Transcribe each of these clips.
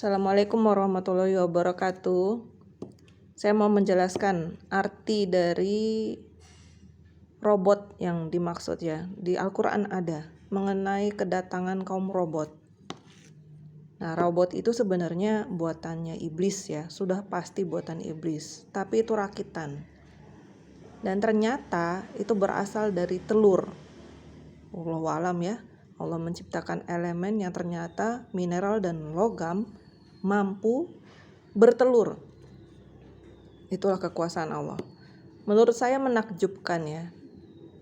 Assalamualaikum warahmatullahi wabarakatuh. Saya mau menjelaskan arti dari robot yang dimaksud ya. Di Al-Quran ada mengenai kedatangan kaum robot. Nah, robot itu sebenarnya buatannya iblis ya. Sudah pasti buatan iblis. Tapi itu rakitan. Dan ternyata itu berasal dari telur. Wallahu alam ya. Allah menciptakan elemen yang ternyata mineral dan logam mampu bertelur. Itulah kekuasaan Allah. Menurut saya menakjubkan ya,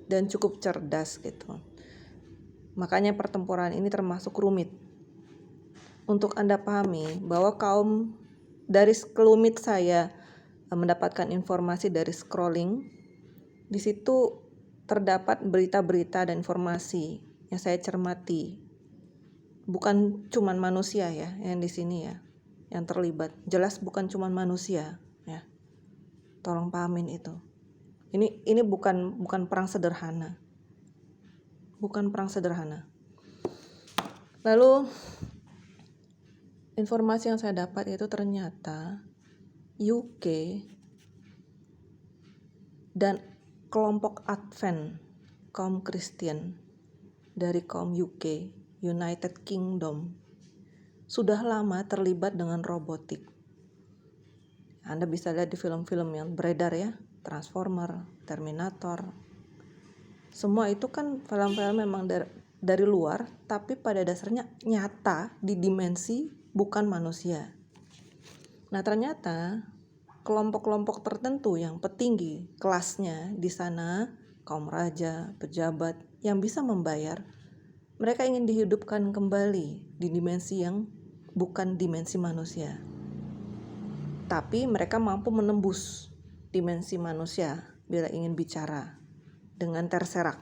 dan cukup cerdas gitu. Makanya pertempuran ini termasuk rumit. Untuk Anda pahami bahwa kaum dari sekelumit saya mendapatkan informasi dari scrolling, di situ terdapat berita-berita dan informasi yang saya cermati. Bukan cuman manusia ya yang di sini ya, yang terlibat. Jelas bukan cuman manusia ya. Tolong pahamin itu. Ini bukan perang sederhana. Bukan perang sederhana. Lalu informasi yang saya dapat itu ternyata UK dan kelompok Advent kaum Kristen dari kaum UK, United Kingdom, sudah lama terlibat dengan robotik. Anda bisa lihat di film-film yang beredar ya, Transformer, Terminator. Semua itu kan film-film memang dari luar, tapi pada dasarnya nyata di dimensi bukan manusia. Nah, ternyata kelompok-kelompok tertentu yang petinggi kelasnya di sana, kaum raja, pejabat yang bisa membayar, mereka ingin dihidupkan kembali di dimensi yang bukan dimensi manusia. Tapi mereka mampu menembus dimensi manusia bila ingin bicara dengan terserak.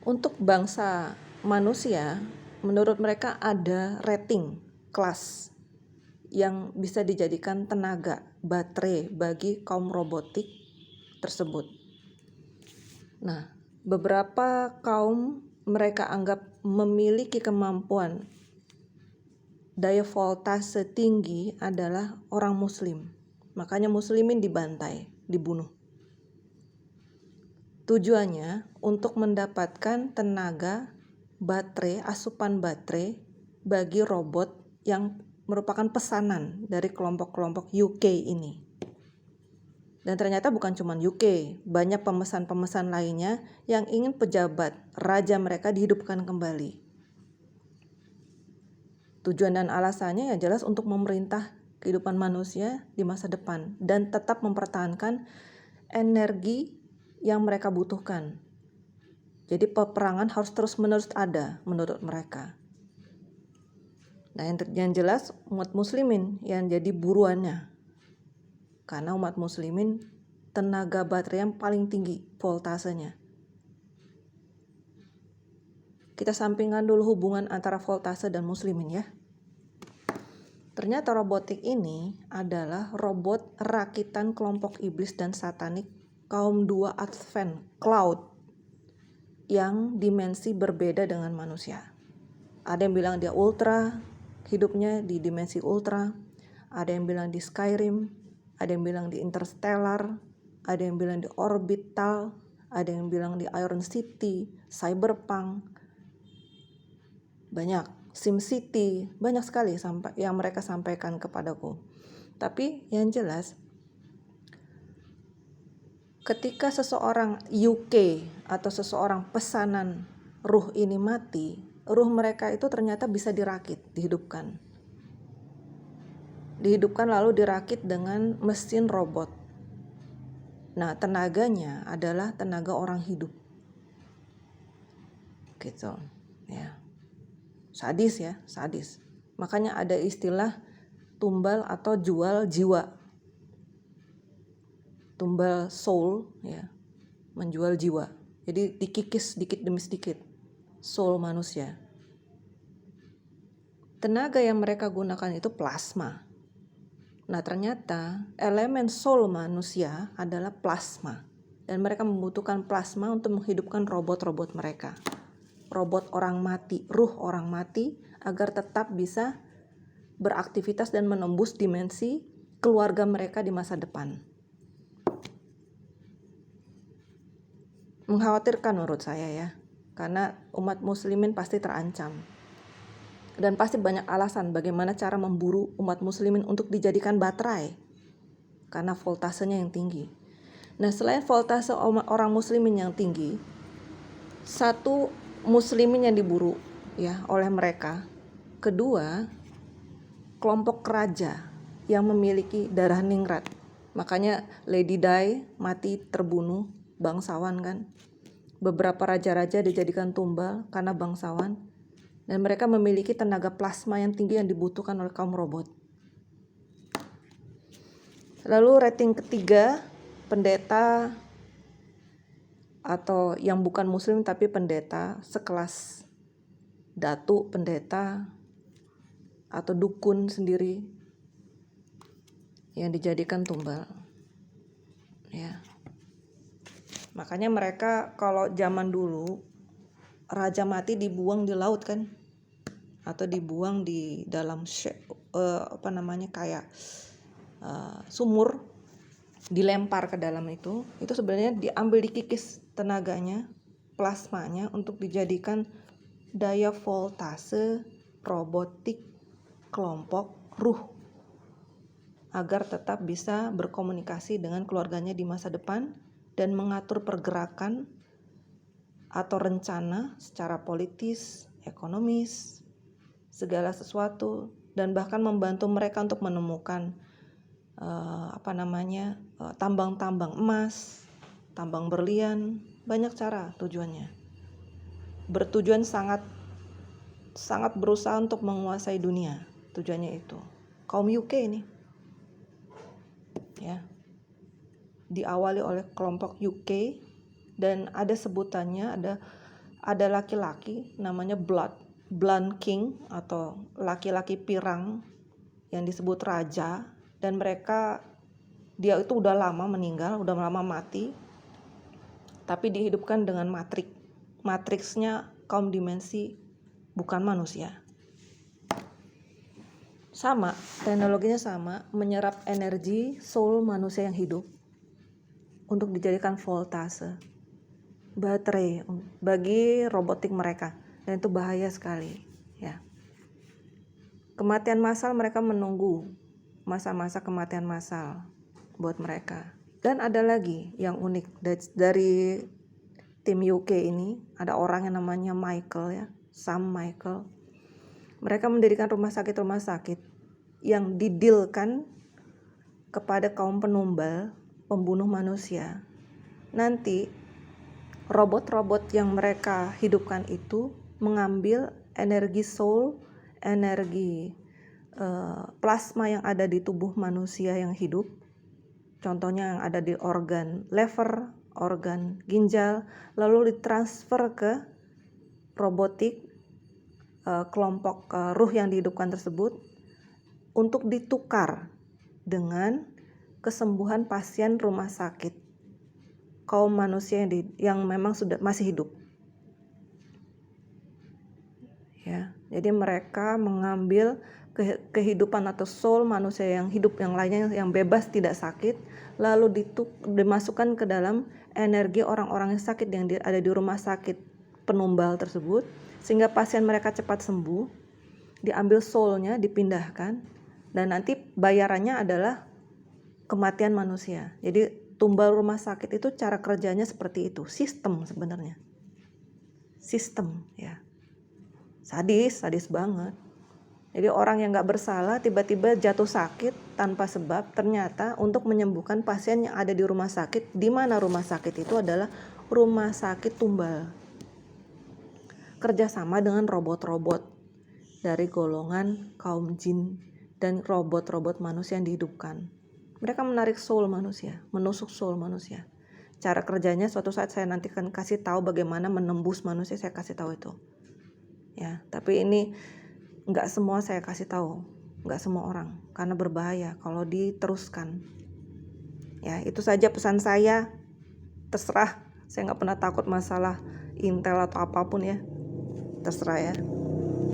Untuk bangsa manusia, menurut mereka ada rating kelas yang bisa dijadikan tenaga baterai bagi kaum robotik tersebut. Nah, beberapa kaum mereka anggap memiliki kemampuan daya voltase tinggi adalah orang muslim. Makanya muslimin dibantai, dibunuh. Tujuannya untuk mendapatkan tenaga baterai, asupan baterai bagi robot yang merupakan pesanan dari kelompok-kelompok UK ini. Dan ternyata bukan cuma UK, banyak pemesan-pemesan lainnya yang ingin pejabat, raja mereka dihidupkan kembali. Tujuan dan alasannya ya jelas untuk memerintah kehidupan manusia di masa depan dan tetap mempertahankan energi yang mereka butuhkan. Jadi peperangan harus terus-menerus ada menurut mereka. Nah, yang jelas umat muslimin yang jadi buruannya. Karena umat muslimin tenaga baterai yang paling tinggi voltasenya. Kita sampingkan dulu hubungan antara voltase dan muslimin ya. Ternyata robotik ini adalah robot rakitan kelompok iblis dan satanik kaum dua Advent Cloud yang dimensi berbeda dengan manusia. Ada yang bilang dia ultra, hidupnya di dimensi ultra. Ada yang bilang di Skyrim, ada yang bilang di Interstellar, ada yang bilang di Orbital, ada yang bilang di Iron City, Cyberpunk. Banyak, SimCity, banyak sekali yang mereka sampaikan kepadaku. Tapi yang jelas, ketika seseorang UK atau seseorang pesanan ruh ini mati, ruh mereka itu ternyata bisa dirakit, dihidupkan. Dihidupkan lalu dirakit dengan mesin robot. Nah, tenaganya adalah tenaga orang hidup. Gitu, ya. Sadis ya, sadis. Makanya ada istilah tumbal atau jual jiwa. Tumbal soul ya, menjual jiwa. Jadi dikikis sedikit demi sedikit soul manusia. Tenaga yang mereka gunakan itu plasma. Nah, ternyata elemen soul manusia adalah plasma. Dan mereka membutuhkan plasma untuk menghidupkan robot-robot mereka. Robot orang mati, ruh orang mati agar tetap bisa beraktivitas dan menembus dimensi keluarga mereka di masa depan. Mengkhawatirkan menurut saya ya, karena umat muslimin pasti terancam. Dan pasti banyak alasan bagaimana cara memburu umat muslimin untuk dijadikan baterai, karena voltasenya yang tinggi. Nah, selain voltase orang muslimin yang tinggi, satu, muslimin yang diburu ya oleh mereka. Kedua, kelompok raja yang memiliki darah ningrat. Makanya Lady Di mati terbunuh, bangsawan kan. Beberapa raja-raja dijadikan tumbal karena bangsawan. Dan mereka memiliki tenaga plasma yang tinggi yang dibutuhkan oleh kaum robot. Lalu rating ketiga, pendeta atau yang bukan muslim tapi pendeta sekelas datu, pendeta atau dukun sendiri yang dijadikan tumbal. Ya. Makanya mereka kalau zaman dulu raja mati dibuang di laut kan, atau dibuang di dalam kayak sumur, dilempar ke dalam itu sebenarnya diambil, dikikis tenaganya, plasmanya untuk dijadikan daya voltase robotik kelompok ruh agar tetap bisa berkomunikasi dengan keluarganya di masa depan dan mengatur pergerakan atau rencana secara politis, ekonomis, segala sesuatu, dan bahkan membantu mereka untuk menemukan tambang-tambang emas, tambang berlian, banyak cara tujuannya. Bertujuan sangat berusaha untuk menguasai dunia, tujuannya itu. Kaum UK ini ya, diawali oleh kelompok UK, dan ada sebutannya, ada laki-laki namanya Blood King atau laki-laki pirang yang disebut raja, dan dia itu udah lama meninggal, udah lama mati, tapi dihidupkan dengan matriksnya kaum dimensi bukan manusia. Sama, teknologinya sama, menyerap energi soul manusia yang hidup untuk dijadikan voltase, baterai bagi robotik mereka, dan itu bahaya sekali ya. Kematian massal, mereka menunggu masa-masa kematian massal buat mereka. Dan ada lagi yang unik dari tim UK ini, ada orang yang namanya Michael ya, Sam Michael. Mereka mendirikan rumah sakit yang didilkan kepada kaum penumbal, pembunuh manusia. Nanti robot-robot yang mereka hidupkan itu mengambil energi soul, energi plasma yang ada di tubuh manusia yang hidup, contohnya yang ada di organ lever, organ ginjal, lalu ditransfer ke robotik kelompok ruh yang dihidupkan tersebut untuk ditukar dengan kesembuhan pasien rumah sakit kaum manusia yang memang masih hidup. Ya, jadi mereka mengambil kehidupan atau soul manusia yang hidup yang lainnya yang bebas tidak sakit, lalu dimasukkan ke dalam energi orang-orang yang sakit yang ada di rumah sakit penumbal tersebut, sehingga pasien mereka cepat sembuh. Diambil soulnya, dipindahkan, dan nanti bayarannya adalah kematian manusia. Jadi tumbal rumah sakit itu cara kerjanya seperti itu, sistem sebenarnya, sistem ya, sadis banget. Jadi orang yang gak bersalah tiba-tiba jatuh sakit tanpa sebab, ternyata untuk menyembuhkan pasien yang ada di rumah sakit, di mana rumah sakit itu adalah rumah sakit tumbal. Kerjasama dengan robot-robot dari golongan kaum jin dan robot-robot manusia yang dihidupkan. Mereka menarik soul manusia, menusuk soul manusia. Cara kerjanya suatu saat saya nanti akan kasih tahu bagaimana menembus manusia, saya kasih tahu itu. Ya, tapi ini nggak semua saya kasih tahu, nggak semua orang, karena berbahaya kalau diteruskan. Ya, itu saja pesan saya. Terserah, saya nggak pernah takut masalah intel atau apapun ya. Terserah ya.